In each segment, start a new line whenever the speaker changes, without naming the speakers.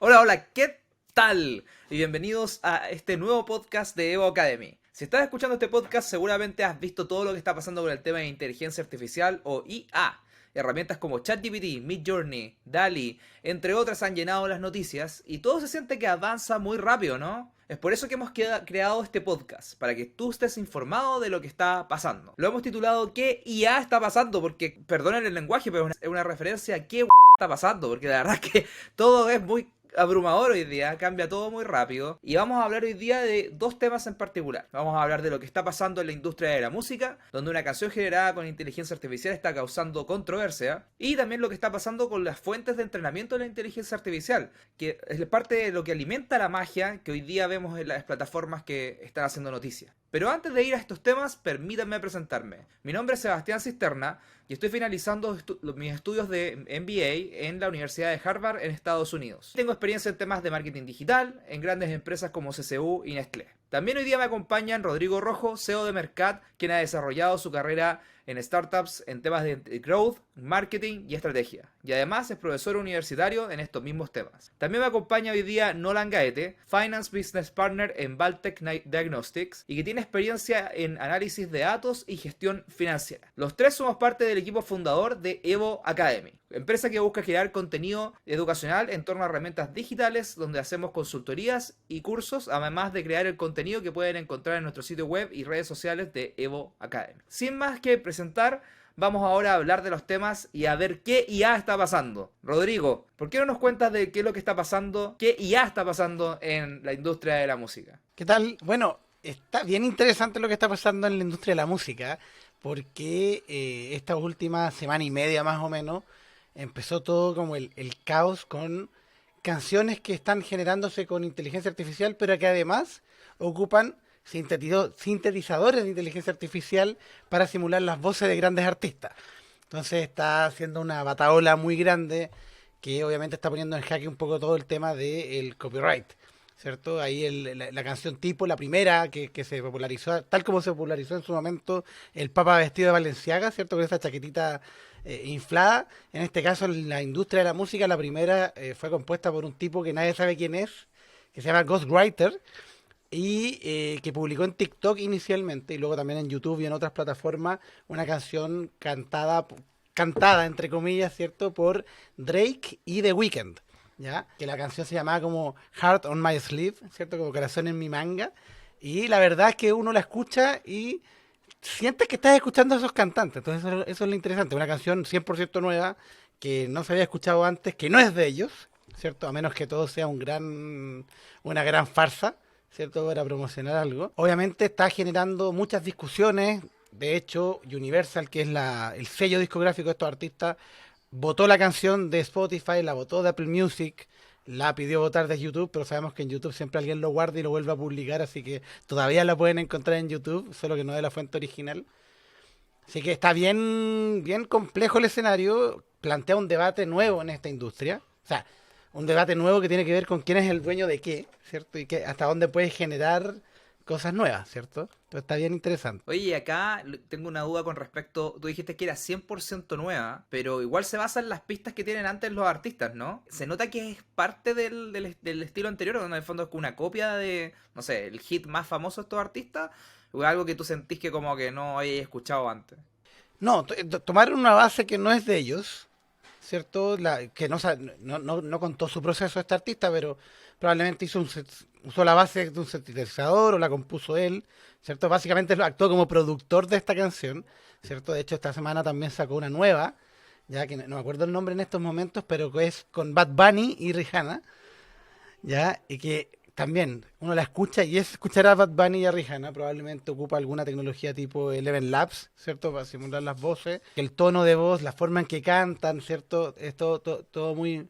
Hola, hola, ¿qué tal? Y bienvenidos a este nuevo podcast de Evo Academy. Si estás escuchando este podcast, seguramente has visto todo lo que está pasando con el tema de inteligencia artificial o IA. Herramientas como ChatGPT, Midjourney, DALL-E, entre otras han llenado las noticias y todo se siente que avanza muy rápido, ¿no? Es por eso que hemos creado este podcast, para que tú estés informado de lo que está pasando. Lo hemos titulado ¿Qué IA está pasando? Porque, perdonen el lenguaje, pero es una referencia a qué está pasando, porque la verdad es que todo es muy abrumador hoy día, cambia todo muy rápido y vamos a hablar hoy día de dos temas en particular. Vamos a hablar de lo que está pasando en la industria de la música, donde una canción generada con inteligencia artificial está causando controversia, y también lo que está pasando con las fuentes de entrenamiento de la inteligencia artificial, que es parte de lo que alimenta la magia que hoy día vemos en las plataformas que están haciendo noticias. Pero antes de ir a estos temas, permítanme presentarme. Mi nombre es Sebastián Cisterna y estoy finalizando mis estudios de MBA en la Universidad de Harvard en Estados Unidos. Tengo experiencia en temas de marketing digital en grandes empresas como CCU y Nestlé. También hoy día me acompañan Rodrigo Rojo, CEO de Mercat, quien ha desarrollado su carrera en startups en temas de growth, marketing y estrategia. Y además es profesor universitario en estos mismos temas. También me acompaña hoy día Nolan Gaete, Finance Business Partner en Valtech Diagnostics y que tiene experiencia en análisis de datos y gestión financiera. Los tres somos parte del equipo fundador de Evo Academy, empresa que busca crear contenido educacional en torno a herramientas digitales donde hacemos consultorías y cursos, además de crear el contenido que pueden encontrar en nuestro sitio web y redes sociales de Evo Academy. Sin más que presentar, vamos ahora a hablar de los temas y a ver qué IA está pasando. Rodrigo, ¿por qué no nos cuentas de qué es lo que está pasando, qué IA está pasando en la industria de la música?
¿Qué tal? Bueno, está bien interesante lo que está pasando en la industria de la música, porque esta última semana y media más o menos empezó todo como el caos con canciones que están generándose con inteligencia artificial, pero que además ocupan sintetizadores de inteligencia artificial para simular las voces de grandes artistas. Entonces está haciendo una batahola muy grande que obviamente está poniendo en jaque un poco todo el tema del copyright. ¿Cierto? Ahí la canción tipo, la primera que se popularizó, tal como se popularizó en su momento el Papa vestido de Valenciaga, ¿cierto? Con esa chaquetita inflada. En este caso, en la industria de la música, la primera fue compuesta por un tipo que nadie sabe quién es, que se llama Ghostwriter, y que publicó en TikTok inicialmente, y luego también en YouTube y en otras plataformas, una canción cantada entre comillas, ¿cierto? Por Drake y The Weeknd. ¿Ya? Que la canción se llamaba como Heart on My Sleeve, ¿cierto? Como corazón en mi manga. Y la verdad es que uno la escucha y sientes que estás escuchando a esos cantantes. Entonces eso es lo interesante. Una canción 100% nueva que no se había escuchado antes, que no es de ellos, ¿cierto? A menos que todo sea una gran farsa, ¿cierto? Para promocionar algo. Obviamente está generando muchas discusiones. De hecho, Universal, que es el sello discográfico de estos artistas, votó la canción de Spotify, la votó de Apple Music, la pidió votar de YouTube, pero sabemos que en YouTube siempre alguien lo guarda y lo vuelve a publicar, así que todavía la pueden encontrar en YouTube, solo que no de la fuente original. Así que está bien, bien complejo el escenario, plantea un debate nuevo en esta industria, o sea, un debate nuevo que tiene que ver con quién es el dueño de qué, ¿cierto? Y que hasta dónde puede generar cosas nuevas, ¿cierto? Pero está bien interesante.
Oye, acá tengo una duda con respecto, tú dijiste que era 100% nueva, pero igual se basa en las pistas que tienen antes los artistas, ¿no? Se nota que es parte del estilo anterior, donde en el fondo es una copia de, no sé, el hit más famoso de estos artistas, o algo que tú sentís que como que no hayas escuchado antes.
No, tomaron una base que no es de ellos, ¿cierto? Que no contó su proceso este artista, pero probablemente usó la base de un sintetizador o la compuso él, ¿cierto? Básicamente actuó como productor de esta canción, ¿cierto? De hecho, esta semana también sacó una nueva, ya que no me acuerdo el nombre en estos momentos, pero que es con Bad Bunny y Rihanna, ¿ya? Y que también uno la escucha y es escuchar a Bad Bunny y a Rihanna, probablemente ocupa alguna tecnología tipo Eleven Labs, ¿cierto? Para simular las voces, el tono de voz, la forma en que cantan, ¿cierto? Es todo muy,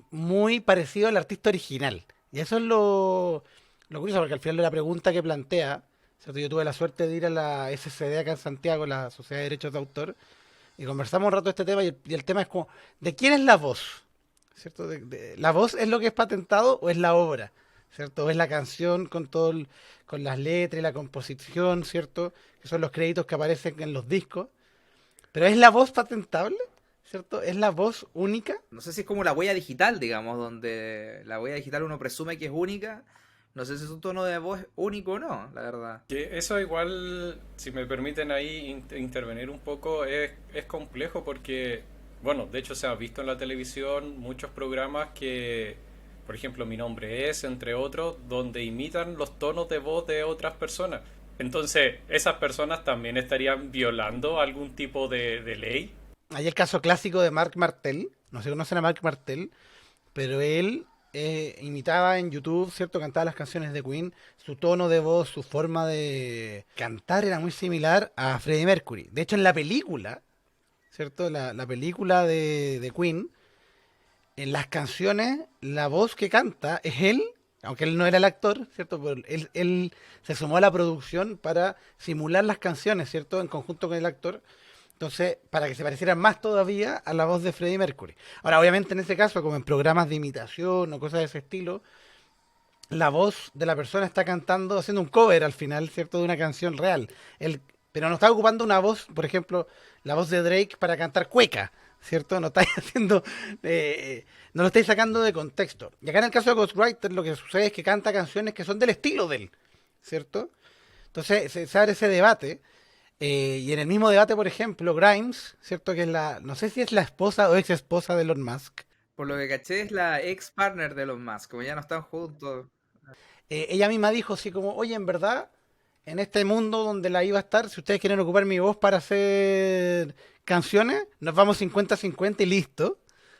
muy parecido al artista original. Y eso es lo curioso, porque al final de la pregunta que plantea, ¿cierto? Yo tuve la suerte de ir a la SCD acá en Santiago, la Sociedad de Derechos de Autor, y conversamos un rato de este tema, y el tema es como, ¿de quién es la voz? ¿Cierto? ¿La voz es lo que es patentado o es la obra? ¿Cierto? O es la canción con las letras y la composición, ¿cierto? Que son los créditos que aparecen en los discos. Pero ¿es la voz patentable? ¿cierto? Es la voz única.
No sé si es como la huella digital, digamos, donde la huella digital uno presume que es única. No sé si es un tono de voz único o no, la verdad.
Que eso igual, si me permiten ahí intervenir un poco, es complejo porque, bueno, de hecho se ha visto en la televisión muchos programas que, por ejemplo, Mi Nombre Es, entre otros, donde imitan los tonos de voz de otras personas. Entonces, esas personas también estarían violando algún tipo de ley.
Hay el caso clásico de Marc Martel. No sé si conocen a Marc Martel, pero él imitaba en YouTube, ¿cierto? Cantaba las canciones de Queen. Su tono de voz, su forma de cantar era muy similar a Freddie Mercury. De hecho, en la película, ¿cierto? La película de Queen, en las canciones, la voz que canta es él, aunque él no era el actor, ¿cierto? Pero él se sumó a la producción para simular las canciones, ¿cierto? En conjunto con el actor. Entonces, para que se pareciera más todavía a la voz de Freddie Mercury. Ahora, obviamente, en ese caso, como en programas de imitación o cosas de ese estilo, la voz de la persona está cantando, haciendo un cover al final, ¿cierto? De una canción real. Él, pero no está ocupando una voz, por ejemplo, la voz de Drake para cantar cueca, ¿cierto? No estáis haciendo, no lo estáis sacando de contexto. Y acá en el caso de Ghostwriter lo que sucede es que canta canciones que son del estilo de él, ¿cierto? Entonces se abre ese debate. Y en el mismo debate, por ejemplo, Grimes, ¿cierto? Que es la, no sé si es la esposa o ex esposa de Elon Musk.
Por lo que caché es la ex partner de los Musk, como ya no están juntos.
Ella misma dijo así como, oye, en verdad, en este mundo donde la iba a estar, si ustedes quieren ocupar mi voz para hacer canciones, nos vamos 50-50 y listo,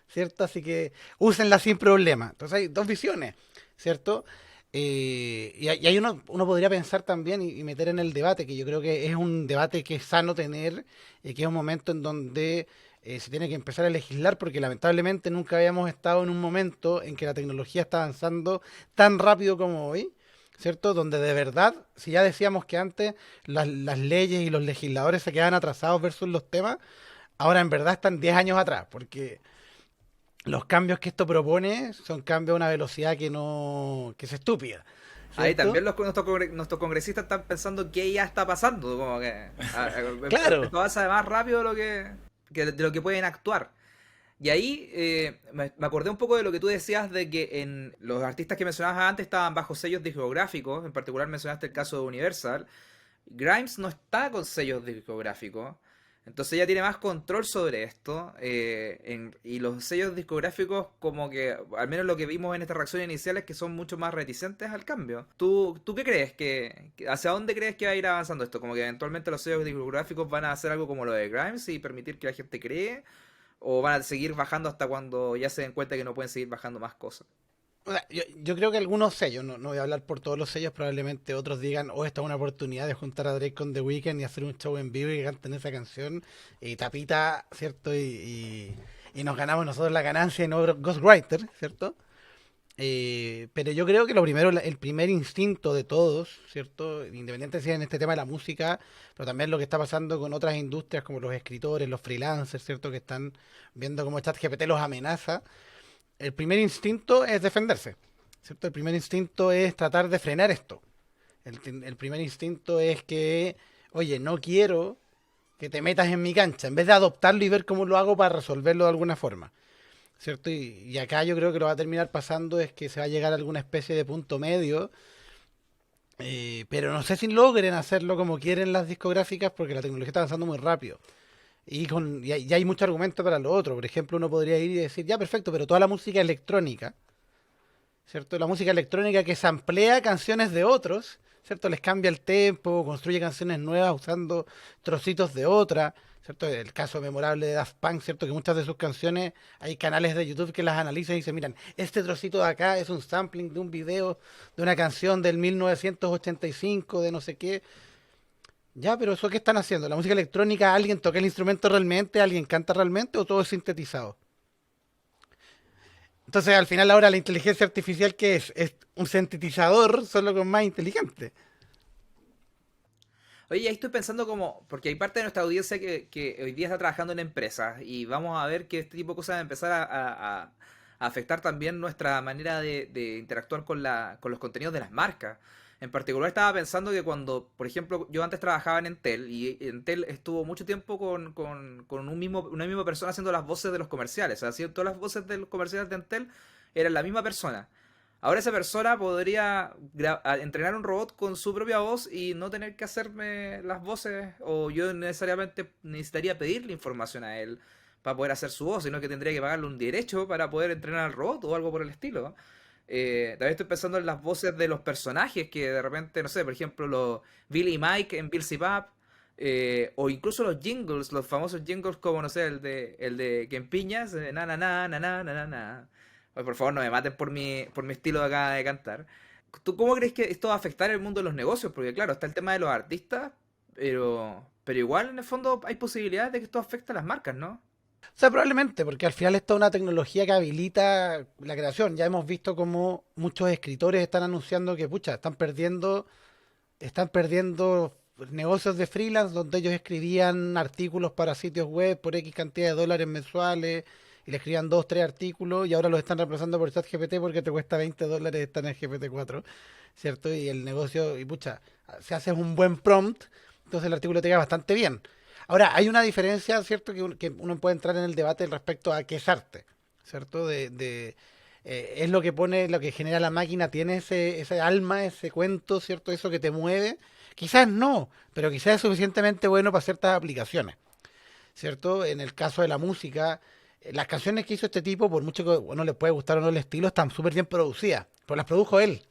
¿cierto? Así que úsenla sin problema. Entonces hay dos visiones, ¿cierto? Y ahí uno podría pensar también y meter en el debate, que yo creo que es un debate que es sano tener, que es un momento en donde se tiene que empezar a legislar, porque lamentablemente nunca habíamos estado en un momento en que la tecnología está avanzando tan rápido como hoy, ¿cierto? Donde de verdad, si ya decíamos que antes las leyes y los legisladores se quedaban atrasados versus los temas, ahora en verdad están 10 años atrás, porque los cambios que esto propone son cambios a una velocidad que no, que es estúpida,
Ahí
¿cierto?
también nuestros congresistas están pensando qué ya está pasando, como que
Claro.
esto avanza más rápido de de lo que pueden actuar. Y ahí me acordé un poco de lo que tú decías de que en los artistas que mencionabas antes estaban bajo sellos discográficos, en particular mencionaste el caso de Universal. Grimes no está con sellos discográficos, entonces ella tiene más control sobre esto. Y los sellos discográficos, como que, al menos lo que vimos en esta reacción inicial, es que son mucho más reticentes al cambio. ¿Tú qué crees? ¿Hacia dónde crees que va a ir avanzando esto? ¿Como que eventualmente los sellos discográficos van a hacer algo como lo de Grimes y permitir que la gente cree? ¿O van a seguir bajando hasta cuando ya se den cuenta que no pueden seguir bajando más cosas?
O sea, yo creo que algunos sellos, no voy a hablar por todos los sellos, probablemente otros digan, oh, esta es una oportunidad de juntar a Drake con The Weeknd y hacer un show en vivo y que canten esa canción, y tapita, ¿cierto? Y nos ganamos nosotros la ganancia y no Ghostwriter, ¿cierto? Pero yo creo que lo primero, el primer instinto de todos, ¿cierto? Independiente si en este tema de la música, pero también lo que está pasando con otras industrias como los escritores, los freelancers, ¿cierto? Que están viendo cómo ChatGPT los amenaza. El primer instinto es defenderse, ¿cierto? El primer instinto es tratar de frenar esto. El primer instinto es que, oye, no quiero que te metas en mi cancha, en vez de adoptarlo y ver cómo lo hago para resolverlo de alguna forma. ¿Cierto? Y acá yo creo que lo va a terminar pasando es que se va a llegar a alguna especie de punto medio, pero no sé si logren hacerlo como quieren las discográficas porque la tecnología está avanzando muy rápido. Y hay mucho argumento para lo otro. Por ejemplo, uno podría ir y decir, ya perfecto, pero toda la música electrónica, ¿cierto? La música electrónica que samplea canciones de otros, ¿cierto? Les cambia el tempo, construye canciones nuevas usando trocitos de otra, ¿cierto? El caso memorable de Daft Punk, ¿cierto? Que muchas de sus canciones hay canales de YouTube que las analizan y dicen, miran, este trocito de acá es un sampling de un video de una canción del 1985, de no sé qué. Ya, pero ¿eso qué están haciendo? ¿La música electrónica, alguien toca el instrumento realmente, alguien canta realmente o todo es sintetizado? Entonces, al final, ahora la inteligencia artificial, ¿qué es? Es un sintetizador, solo con más inteligente.
Oye, ahí estoy pensando como, porque hay parte de nuestra audiencia que hoy día está trabajando en empresas y vamos a ver que este tipo de cosas van a empezar a afectar también nuestra manera de interactuar con los contenidos de las marcas. En particular estaba pensando que cuando, por ejemplo, yo antes trabajaba en Entel y Entel estuvo mucho tiempo con una misma persona haciendo las voces de los comerciales. O sea, todas las voces de los comerciales de Entel eran la misma persona. Ahora esa persona podría entrenar un robot con su propia voz y no tener que hacerme las voces, o yo necesariamente necesitaría pedirle información a él para poder hacer su voz, sino que tendría que pagarle un derecho para poder entrenar al robot o algo por el estilo. También estoy pensando en las voces de los personajes que de repente, no sé, por ejemplo, los Billy y Mike en Bill Pap, o incluso los jingles, los famosos jingles como, no sé, el de Quempiñas, na na na na na na na na. Oye, por favor, no me maten por mi estilo de acá de cantar. ¿Tú cómo crees que esto va a afectar el mundo de los negocios? Porque claro, está el tema de los artistas, pero igual en el fondo hay posibilidades de que esto afecte a las marcas, ¿no?
O sea, probablemente, porque al final esto es una tecnología que habilita la creación. Ya hemos visto como muchos escritores están anunciando que, pucha, están perdiendo negocios de freelance donde ellos escribían artículos para sitios web por X cantidad de dólares mensuales y le escribían dos, tres artículos y ahora los están reemplazando por ChatGPT porque te cuesta $20 estar en el GPT-4, ¿cierto? Y el negocio, y pucha, si haces un buen prompt, entonces el artículo te queda bastante bien. Ahora, hay una diferencia, ¿cierto? Que uno puede entrar en el debate respecto a qué es arte, ¿cierto? Es lo que pone, lo que genera la máquina, tiene ese alma, ese cuento, ¿cierto? Eso que te mueve. Quizás no, pero quizás es suficientemente bueno para ciertas aplicaciones, ¿cierto? En el caso de la música, las canciones que hizo este tipo, por mucho que uno le puede gustar o no el estilo, están súper bien producidas, pero las produjo él,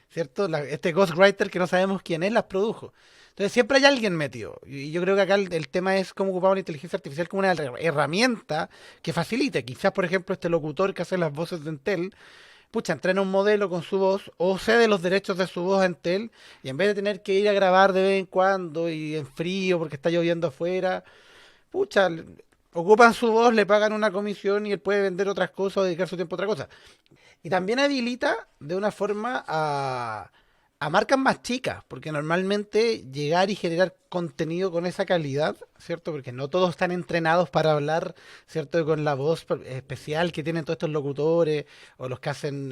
¿cierto? Este ghostwriter que no sabemos quién es, las produjo. Entonces siempre hay alguien metido. Y yo creo que acá el tema es cómo ocupamos la inteligencia artificial como una herramienta que facilite. Quizás, por ejemplo, este locutor que hace las voces de Entel, pucha, entrena un modelo con su voz o cede los derechos de su voz a Entel y en vez de tener que ir a grabar de vez en cuando y en frío porque está lloviendo afuera, pucha, ocupan su voz, le pagan una comisión y él puede vender otras cosas o dedicar su tiempo a otra cosa. Y también habilita de una forma a marcas más chicas, porque normalmente llegar y generar contenido con esa calidad, ¿cierto? Porque no todos están entrenados para hablar, ¿cierto? Con la voz especial que tienen todos estos locutores, o los que hacen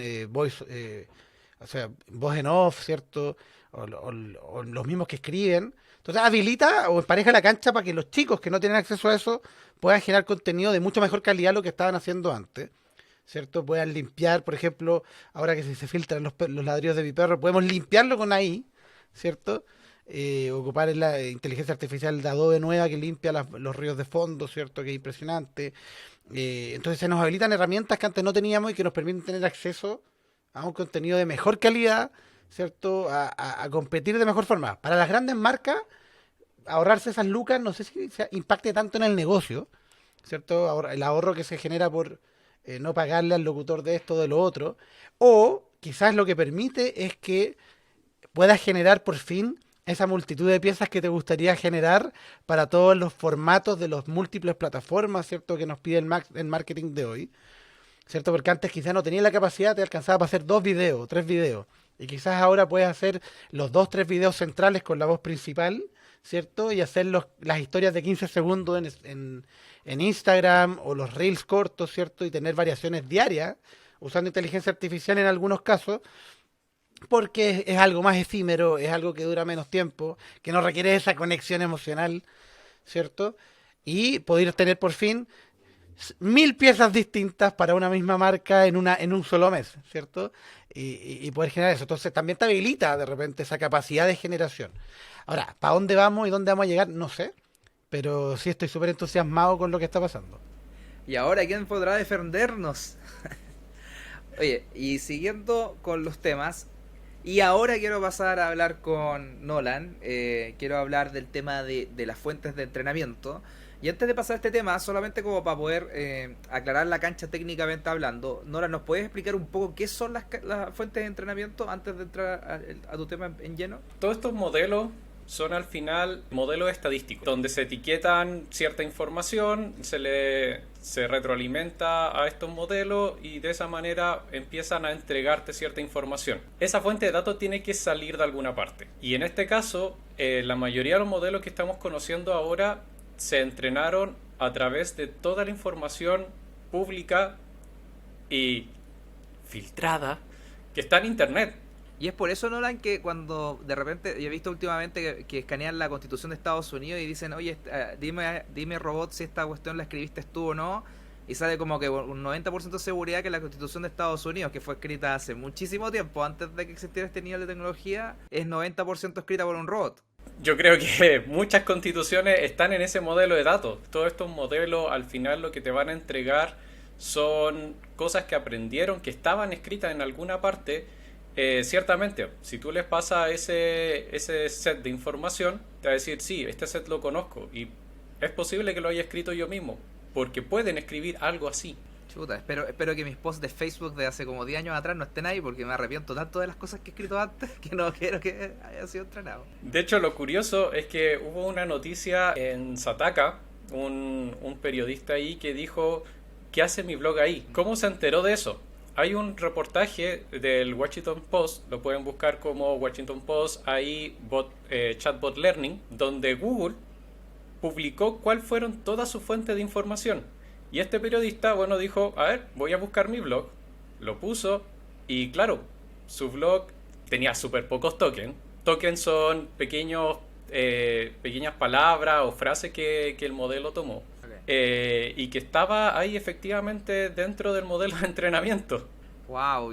o sea, voz en off, ¿cierto? O los mismos que escriben. Entonces habilita o empareja la cancha para que los chicos que no tienen acceso a eso puedan generar contenido de mucho mejor calidad de lo que estaban haciendo antes. ¿Cierto? Puedan limpiar, por ejemplo, ahora que se filtran los ladrillos de mi perro, podemos limpiarlo con AI, ¿cierto? Ocupar la inteligencia artificial de Adobe nueva que limpia los ríos de fondo, ¿cierto? Que es impresionante. Entonces se nos habilitan herramientas que antes no teníamos y que nos permiten tener acceso a un contenido de mejor calidad, ¿cierto? A competir de mejor forma. Para las grandes marcas, ahorrarse esas lucas, no sé si impacte tanto en el negocio, ¿cierto? El ahorro que se genera por no pagarle al locutor de esto o de lo otro, o quizás lo que permite es que puedas generar por fin esa multitud de piezas que te gustaría generar para todos los formatos de las múltiples plataformas, ¿cierto? Que nos pide el marketing de hoy, ¿cierto? Porque antes quizás no tenías la capacidad, te alcanzaba para hacer 2 videos, 3 videos, y quizás ahora puedes hacer los 2, 3 videos centrales con la voz principal, ¿cierto? Y hacer las historias de 15 segundos en Instagram o los reels cortos, ¿cierto? Y tener variaciones diarias usando inteligencia artificial en algunos casos, porque es algo más efímero, es algo que dura menos tiempo, que no requiere esa conexión emocional, ¿cierto? Y poder tener por fin 1000 piezas distintas para una misma marca en un solo mes, ¿cierto? Y poder generar eso. Entonces también te habilita de repente esa capacidad de generación. Ahora, ¿para dónde vamos y dónde vamos a llegar? No sé, pero sí estoy súper entusiasmado con lo que está pasando.
Y ahora, ¿quién podrá defendernos? Oye, y siguiendo con los temas, y ahora quiero pasar a hablar con Nolan, quiero hablar del tema de las fuentes de entrenamiento. Y antes de pasar a este tema, solamente como para poder aclarar la cancha técnicamente hablando, Nolan, ¿nos puedes explicar un poco qué son las fuentes de entrenamiento antes de entrar a tu tema en lleno?
Todos estos modelos son al final modelos estadísticos, donde se etiquetan cierta información, se retroalimenta a estos modelos y de esa manera empiezan a entregarte cierta información. Esa fuente de datos tiene que salir de alguna parte. Y en este caso, la mayoría de los modelos que estamos conociendo ahora se entrenaron a través de toda la información pública y filtrada que está en internet.
Y es por eso, Nolan, que cuando de repente, yo he visto últimamente que escanean la Constitución de Estados Unidos y dicen, oye, dime robot si esta cuestión la escribiste tú o no, y sale como que un 90% de seguridad que la Constitución de Estados Unidos, que fue escrita hace muchísimo tiempo, antes de que existiera este nivel de tecnología, es 90% escrita por un robot.
Yo creo que muchas constituciones están en ese modelo de datos. Todos estos modelos al final lo que te van a entregar son cosas que aprendieron, que estaban escritas en alguna parte. Ciertamente, si tú les pasas ese set de información, te va a decir, sí, este set lo conozco y es posible que lo haya escrito yo mismo, porque pueden escribir algo así.
Chuta, espero que mis posts de Facebook de hace como 10 años atrás no estén ahí porque me arrepiento tanto de las cosas que he escrito antes que no quiero que haya sido entrenado.
De hecho, lo curioso es que hubo una noticia en Sataka, un periodista ahí que dijo, ¿qué hace mi blog ahí? ¿Cómo se enteró de eso? Hay un reportaje del Washington Post, lo pueden buscar como Washington Post, ahí Chatbot Learning, donde Google publicó cuál fueron todas sus fuentes de información. Y este periodista, bueno, dijo, a ver, voy a buscar mi blog, lo puso, y claro, su blog tenía súper pocos tokens. Tokens son pequeñas palabras o frases que el modelo tomó. Y que estaba ahí efectivamente dentro del modelo de entrenamiento.
Wow,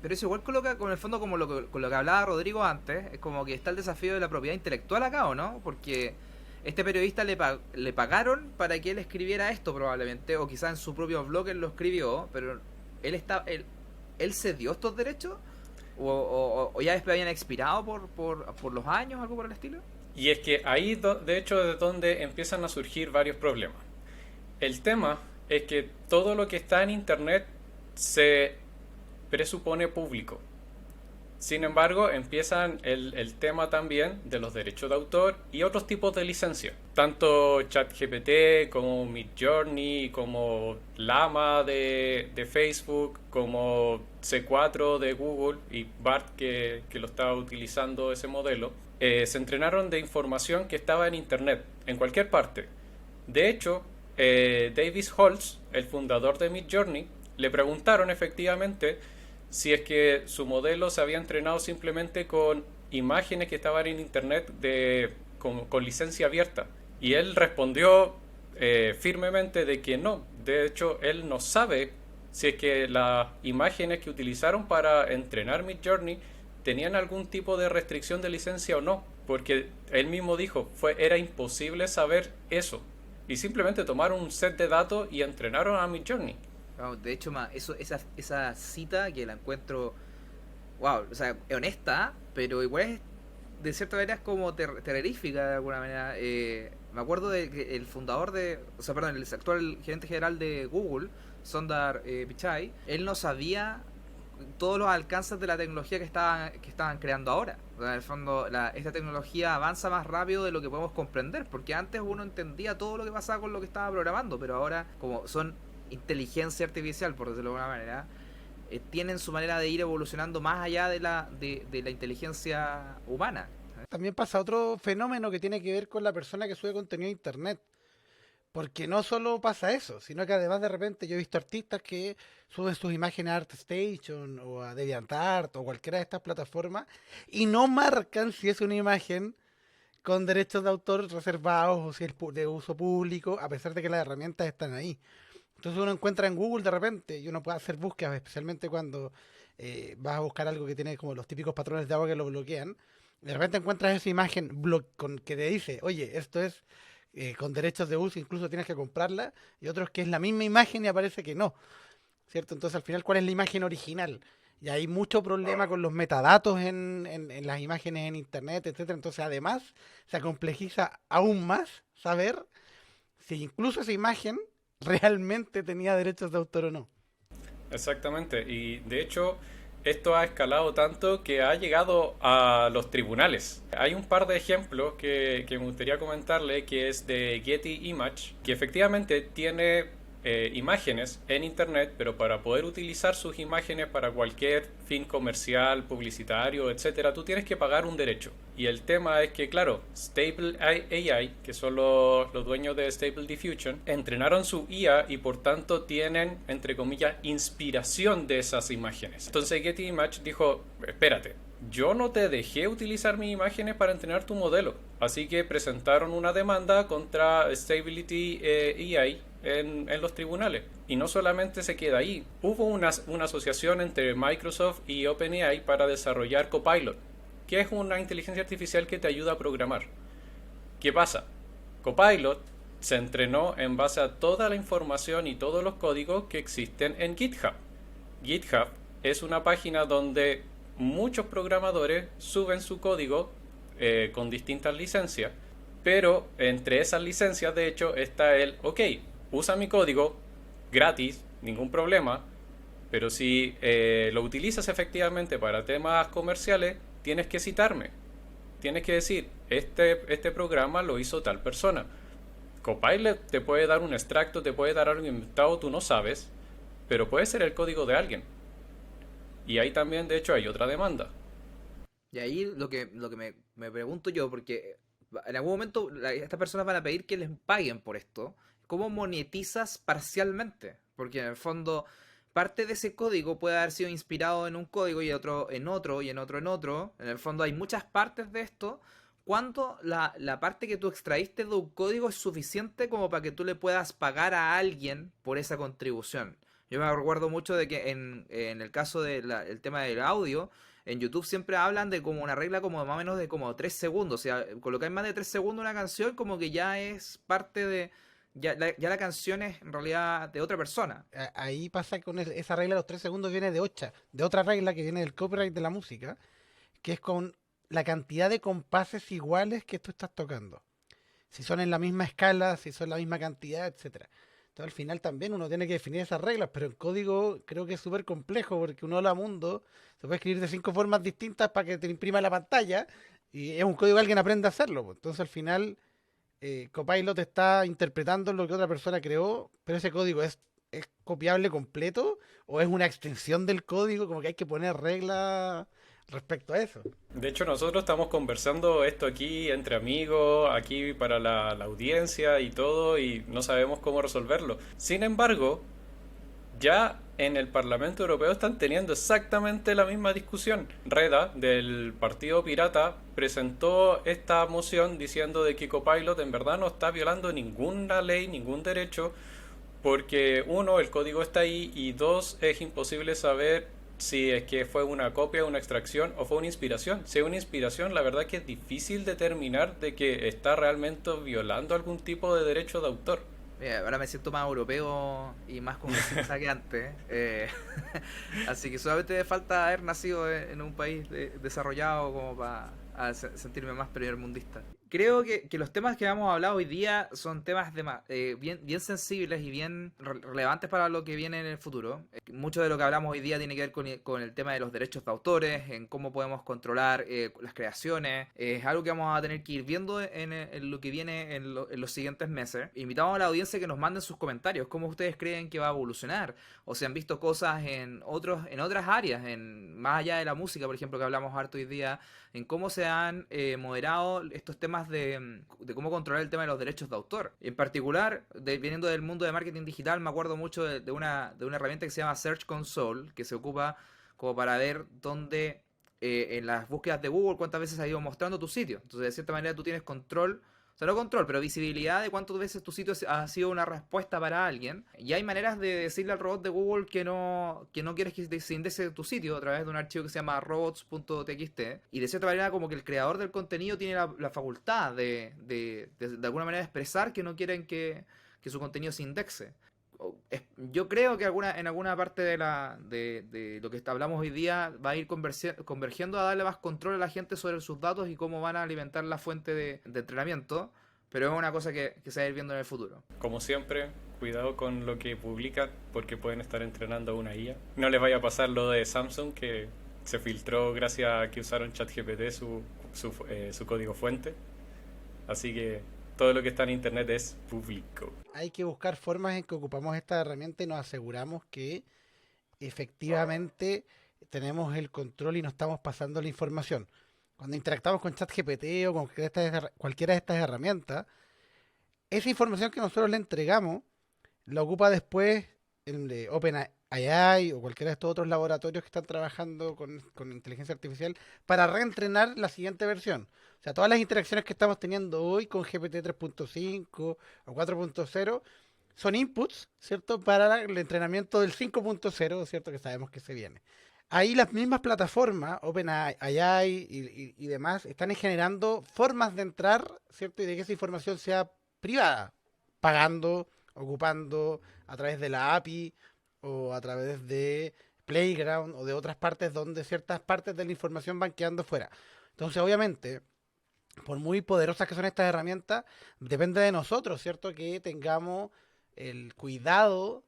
pero eso igual coloca con el fondo como con lo que hablaba Rodrigo antes, es como que está el desafío de la propiedad intelectual acá, ¿o no? Porque este periodista le pagaron para que él escribiera esto probablemente, o quizás en su propio blog él lo escribió, pero él cedió estos derechos, o ya después habían expirado por los años, algo por el estilo.
Y es que ahí, de hecho, es donde empiezan a surgir varios problemas. El tema es que todo lo que está en Internet se presupone público. Sin embargo, empiezan el tema también de los derechos de autor y otros tipos de licencia. Tanto ChatGPT como Midjourney, como Llama de Facebook, como C4 de Google y BART que lo estaba utilizando ese modelo, se entrenaron de información que estaba en Internet, en cualquier parte. De hecho, Davis Holtz, el fundador de Midjourney, le preguntaron efectivamente si es que su modelo se había entrenado simplemente con imágenes que estaban en Internet con licencia abierta. Y él respondió firmemente de que no. De hecho, él no sabe si es que las imágenes que utilizaron para entrenar Midjourney tenían algún tipo de restricción de licencia o no, porque él mismo dijo, era imposible saber eso, y simplemente tomaron un set de datos y entrenaron a Midjourney.
Wow, de hecho, esa cita que la encuentro, wow, o sea, honesta, pero igual es, de cierta manera es como terrorífica de alguna manera. Me acuerdo de que el fundador el actual gerente general de Google, Sundar Pichai, él no sabía todos los alcances de la tecnología que estaban creando ahora. O sea, en el fondo, esta tecnología avanza más rápido de lo que podemos comprender, porque antes uno entendía todo lo que pasaba con lo que estaba programando, pero ahora, como son inteligencia artificial, por decirlo de alguna manera, tienen su manera de ir evolucionando más allá de la inteligencia humana.
También pasa otro fenómeno que tiene que ver con la persona que sube contenido a internet. Porque no solo pasa eso, sino que además de repente yo he visto artistas que suben sus imágenes a ArtStation o a DeviantArt o cualquiera de estas plataformas y no marcan si es una imagen con derechos de autor reservados o si es de uso público, a pesar de que las herramientas están ahí. Entonces uno encuentra en Google de repente y uno puede hacer búsquedas, especialmente cuando vas a buscar algo que tiene como los típicos patrones de agua que lo bloquean. De repente encuentras esa imagen que te dice, oye, esto es con derechos de uso, incluso tienes que comprarla, y otros que es la misma imagen y aparece que no, ¿cierto? Entonces al final, ¿cuál es la imagen original? Y hay mucho problema con los metadatos en las imágenes en internet, etcétera. Entonces además se complejiza aún más saber si incluso esa imagen realmente tenía derechos de autor o no.
Exactamente, y de hecho esto ha escalado tanto que ha llegado a los tribunales. Hay un par de ejemplos que me gustaría comentarle, que es de Getty Image, que efectivamente tiene imágenes en internet, pero para poder utilizar sus imágenes para cualquier fin comercial, publicitario, etcétera, tú tienes que pagar un derecho. Y el tema es que, claro, Stable AI, que son los dueños de Stable Diffusion, entrenaron su IA y por tanto tienen, entre comillas, inspiración de esas imágenes. Entonces Getty Image dijo, espérate, yo no te dejé utilizar mis imágenes para entrenar tu modelo. Así que presentaron una demanda contra Stability AI en los tribunales. Y no solamente se queda ahí. Hubo una asociación entre Microsoft y OpenAI para desarrollar Copilot, que es una inteligencia artificial que te ayuda a programar. ¿Qué pasa? Copilot se entrenó en base a toda la información y todos los códigos que existen en GitHub. GitHub es una página donde muchos programadores suben su código con distintas licencias, pero entre esas licencias de hecho está el, ok, usa mi código gratis, ningún problema, pero si lo utilizas efectivamente para temas comerciales, tienes que citarme, tienes que decir, este programa lo hizo tal persona. Copilot te puede dar un extracto, te puede dar algo inventado, tú no sabes, pero puede ser el código de alguien. Y ahí también, de hecho, hay otra demanda.
Y ahí me pregunto yo, porque en algún momento estas personas van a pedir que les paguen por esto. ¿Cómo monetizas parcialmente? Porque en el fondo parte de ese código puede haber sido inspirado en un código y otro en otro y en otro en otro. En el fondo hay muchas partes de esto. ¿Cuándo la parte que tú extraíste de un código es suficiente como para que tú le puedas pagar a alguien por esa contribución? Yo me recuerdo mucho de que en el caso del tema del audio, en YouTube siempre hablan de como una regla como más o menos de como 3 segundos. O sea, colocáis más de 3 segundos una canción como que ya es parte de... Ya la canción es en realidad de otra persona.
Ahí pasa con esa regla de los 3 segundos viene de otra regla que viene del copyright de la música, que es con la cantidad de compases iguales que tú estás tocando. Si son en la misma escala, si son la misma cantidad, etcétera. Entonces al final también uno tiene que definir esas reglas, pero el código creo que es súper complejo porque uno habla mundo, se puede escribir de 5 formas distintas para que te imprima la pantalla y es un código que alguien aprende a hacerlo. Pues. Entonces al final Copilot está interpretando lo que otra persona creó, pero ese código es copiable completo o es una extensión del código, como que hay que poner reglas respecto a eso.
De hecho, nosotros estamos conversando esto aquí entre amigos, aquí para la audiencia y todo, y no sabemos cómo resolverlo. Sin embargo, ya en el Parlamento Europeo están teniendo exactamente la misma discusión. Reda, del Partido Pirata, presentó esta moción diciendo de que Copilot en verdad no está violando ninguna ley, ningún derecho, porque uno, el código está ahí, y dos, es imposible saber si es que fue una copia, una extracción o fue una inspiración. Si es una inspiración, la verdad que es difícil determinar de que está realmente violando algún tipo de derecho de autor.
Ahora me siento más europeo y más congresista que antes. Así que solamente falta haber nacido en un país desarrollado como para sentirme más primermundista. Creo que los temas que hemos hablado hoy día son temas bien sensibles y bien relevantes para lo que viene en el futuro. Mucho de lo que hablamos hoy día tiene que ver con el tema de los derechos de autores, en cómo podemos controlar las creaciones. Es algo que vamos a tener que ir viendo en lo que viene en los siguientes meses. Invitamos a la audiencia que nos manden sus comentarios, cómo ustedes creen que va a evolucionar, o si han visto cosas en otras áreas, más allá de la música, por ejemplo, que hablamos harto hoy día, en cómo se han moderado estos temas de cómo controlar el tema de los derechos de autor. En particular, viniendo del mundo de marketing digital, me acuerdo mucho de una herramienta que se llama Search Console, que se ocupa como para ver dónde en las búsquedas de Google cuántas veces ha ido mostrando tu sitio. Entonces, de cierta manera, tú tienes control, o sea, no control, pero visibilidad de cuántas veces tu sitio ha sido una respuesta para alguien. Y hay maneras de decirle al robot de Google que no quieres que se indexe tu sitio a través de un archivo que se llama robots.txt. Y de cierta manera como que el creador del contenido tiene la facultad de alguna manera expresar que no quieren que su contenido se indexe. Yo creo que en alguna parte de lo que hablamos hoy día va a ir convergiendo a darle más control a la gente sobre sus datos y cómo van a alimentar la fuente de entrenamiento, pero es una cosa que se va a ir viendo en el futuro.
Como siempre, cuidado con lo que publican porque pueden estar entrenando una IA. No les vaya a pasar lo de Samsung, que se filtró gracias a que usaron ChatGPT su código fuente. Así que todo lo que está en internet es público.
Hay que buscar formas en que ocupamos esta herramienta y nos aseguramos que efectivamente tenemos el control y no estamos pasando la información. Cuando interactuamos con ChatGPT o con cualquiera de estas herramientas, esa información que nosotros le entregamos la ocupa después el de OpenAI o cualquiera de estos otros laboratorios que están trabajando con inteligencia artificial para reentrenar la siguiente versión. O sea, todas las interacciones que estamos teniendo hoy con GPT 3.5 o 4.0 son inputs, ¿cierto? Para el entrenamiento del 5.0, ¿cierto? Que sabemos que se viene. Ahí las mismas plataformas, OpenAI y demás, están generando formas de entrar, ¿cierto? Y de que esa información sea privada, pagando, ocupando a través de la API o a través de Playground o de otras partes donde ciertas partes de la información van quedando fuera. Entonces, obviamente, por muy poderosas que son estas herramientas, depende de nosotros, ¿cierto? Que tengamos el cuidado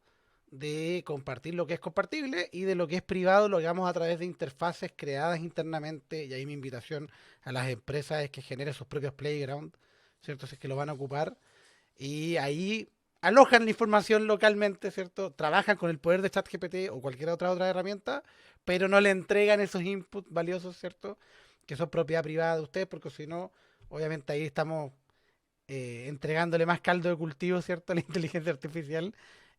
de compartir lo que es compartible y de lo que es privado lo hagamos a través de interfaces creadas internamente. Y ahí mi invitación a las empresas es que generen sus propios playground, ¿cierto? Si es que lo van a ocupar. Y ahí alojan la información localmente, ¿cierto? Trabajan con el poder de ChatGPT o cualquier otra herramienta, pero no le entregan esos inputs valiosos, ¿cierto? Que son propiedad privada de ustedes, porque si no, obviamente ahí estamos entregándole más caldo de cultivo, ¿cierto? A la inteligencia artificial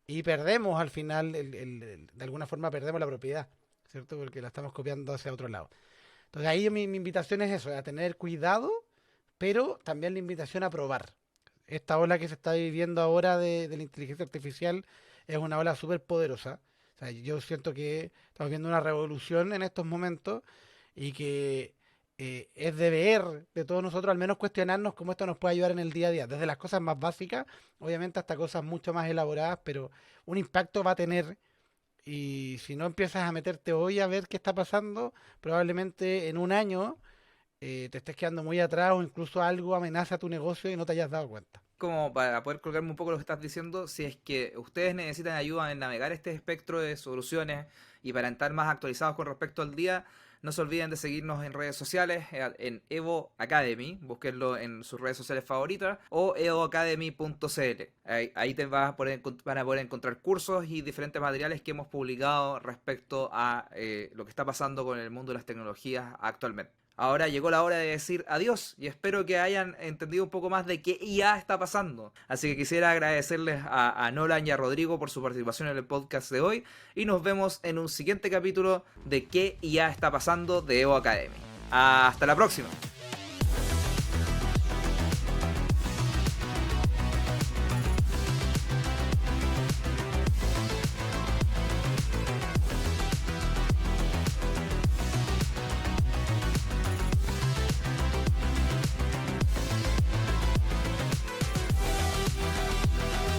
y perdemos al final, de alguna forma perdemos la propiedad, ¿cierto? Porque la estamos copiando hacia otro lado. Entonces ahí mi invitación es eso, a tener cuidado, pero también la invitación a probar. Esta ola que se está viviendo ahora de la inteligencia artificial es una ola súper poderosa. O sea, yo siento que estamos viendo una revolución en estos momentos y que es deber de todos nosotros al menos cuestionarnos cómo esto nos puede ayudar en el día a día. Desde las cosas más básicas, obviamente hasta cosas mucho más elaboradas, pero un impacto va a tener. Y si no empiezas a meterte hoy a ver qué está pasando, probablemente en un año te estés quedando muy atrás o incluso algo amenaza tu negocio y no te hayas dado cuenta.
Como para poder colgarme un poco lo que estás diciendo, si es que ustedes necesitan ayuda en navegar este espectro de soluciones y para estar más actualizados con respecto al día, no se olviden de seguirnos en redes sociales, en Evo Academy, búsquenlo en sus redes sociales favoritas, o evoacademy.cl. Ahí van a poder encontrar cursos y diferentes materiales que hemos publicado respecto a lo que está pasando con el mundo de las tecnologías actualmente. Ahora llegó la hora de decir adiós y espero que hayan entendido un poco más de qué IA está pasando. Así que quisiera agradecerles a Nolan y a Rodrigo por su participación en el podcast de hoy y nos vemos en un siguiente capítulo de qué IA está pasando de Evo Academy. Hasta la próxima.